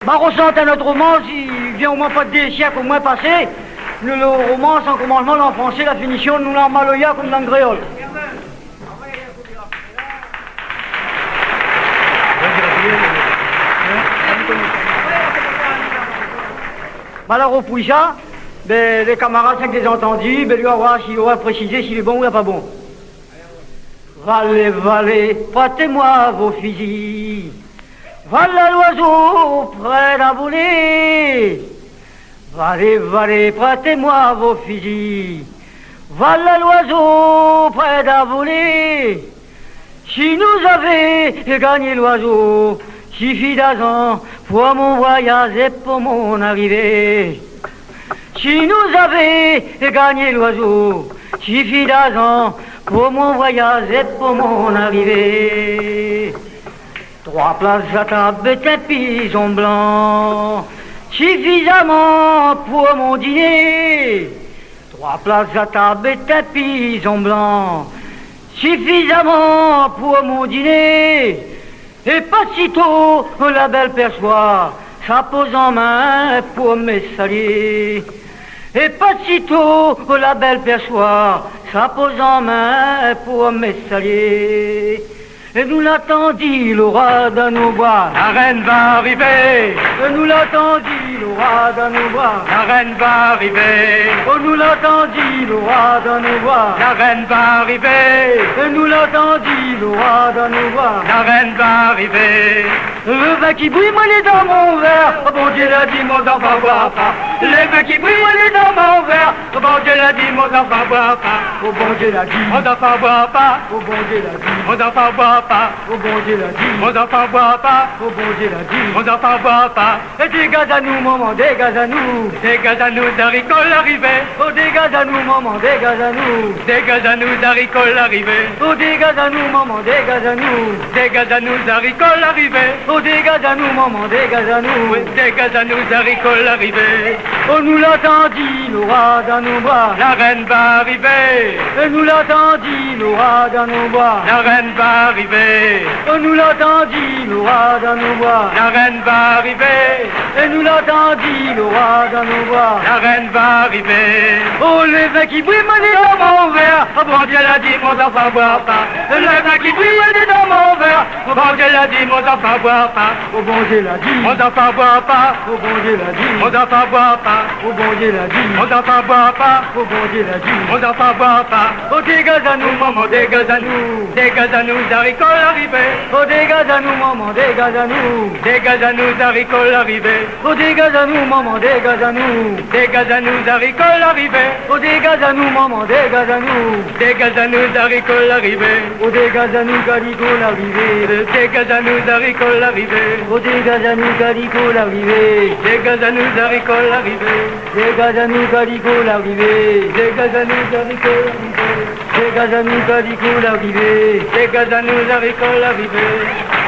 Bah, ressente à notre roman, s'il vient au moins pas des siècles au moins passés, le roman, sans commencement, l'en français, la finition, nous l'en maloya comme dans le créole. Bah, alors, au Pouissa, ben, les camarades, c'est que des entendus, ben, lui, s'il aurait précisé s'il est bon ou pas bon. Valez, valez, prêtez-moi vos fusils. Voilà l'oiseau près d'un voler. Valez, valez, prêtez-moi vos fusils. Voilà l'oiseau près d'un voler. Si nous avions gagné l'oiseau, suffit d'argent pour mon voyage et pour mon arrivée. Si nous avions gagné l'oiseau, suffit d'argent pour mon voyage et pour mon arrivée. 3 places à table et un pigeon blanc, suffisamment pour mon dîner. 3 places à table et un pigeon blanc, suffisamment pour mon dîner. Et pas sitôt la belle perçoit sa pose en main pour me saluer. Et pas sitôt la belle perçoit sa pose en main pour me saluer. Et nous l'attendit le roi dans nos bois, la reine va arriver. Et nous l'attendit le roi dans nos bois, la reine va arriver. Oh, nous l'attendit le roi dans nos bois, la reine va arriver. Et nous l'attendit le roi dans nos bois, la reine va arriver. Le vin qui brille, moi, il est dans mon verre. Oh, bon Dieu l'a dit, mon enfant, bois pas. Le vin qui brille, moi, il est dans mon verre. Oh, bon Dieu l'a dit, mon enfant, bois pas. Oh, bon Dieu l'a dit, mon enfant, bois pas. Oh, bon Dieu l'a dit, mon enfant, bois pas. Oh, bon Dieu l'a dit, mon enfant, bois pas. Oh, bon Dieu l'a dit, mon enfant, bois pas. Et dégage à nous, maman, dégage à nous. Dégage à nous, d'haricot l'arrivée. Oh, dégage à nous, maman, dégage à nous. Dégage à nous, d'haricot l'arrivée. Oh, dégage à nous, maman, dégage à nous. Dégage à nous, d'haricot l'arrivée. Oh, dégage à nous, maman, dégage à nous. Oui, dégage à nous, d'haricot l'arrivée. Oh, nous l'attendit, le roi dans nos bras. La reine va arriver. Et nous l'attendit, le roi dans nos bras. La reine va arriver. Oh, nous l'attendit, le roi dans nos bras. La reine va arriver. Et nous l'attendit, le roi dans nos bras. La reine va arriver. Oh, le vin qui brille, moi, il est dans mon verre. Oh, bon Dieu l'a dit, mon enfant, bois pas. Le vin qui brille, il est dans mon verre. Oh, bon Dieu l'a dit, mon enfant, bois pas. Oh, bon Dieu l'a dit, mon enfant, bois pas. Oh, bon Dieu l'a dit, mon enfant, bois pas. Oh, bon Dieu l'a dit, mon enfant, bois pas. Oh, bon Dieu l'a dit, mon enfant, bois pas. Oh, dégage à nous, maman, dégage à nous. Dégage à nous, d'haricot l'arrivée. Oh, dégage à nous, maman, dégage à nous. Dégage à nous, d'haricot l'arrivée. Oh, dégage à nous, maman, dégage à nous. Dégage à nous, d'haricot l'arrivée. Oh, dégage à nous, maman, dégage à nous. Dégage à nous, d'haricot l'arrivée. Oh, dégage à nous, calico l'arrivée. Dégage à nous, d'haricot l'arrivée. Oh, dégage à nous, calico l'arrivée. Dégage à nous, d'haricot l'arrivée. Dégage à nous, calico l'arrivée. Dégage à nous, d'haricot l'arrivée. Dégage à nous, calico l'arrivée. Dégage à nous, d'haricot l'arrivée.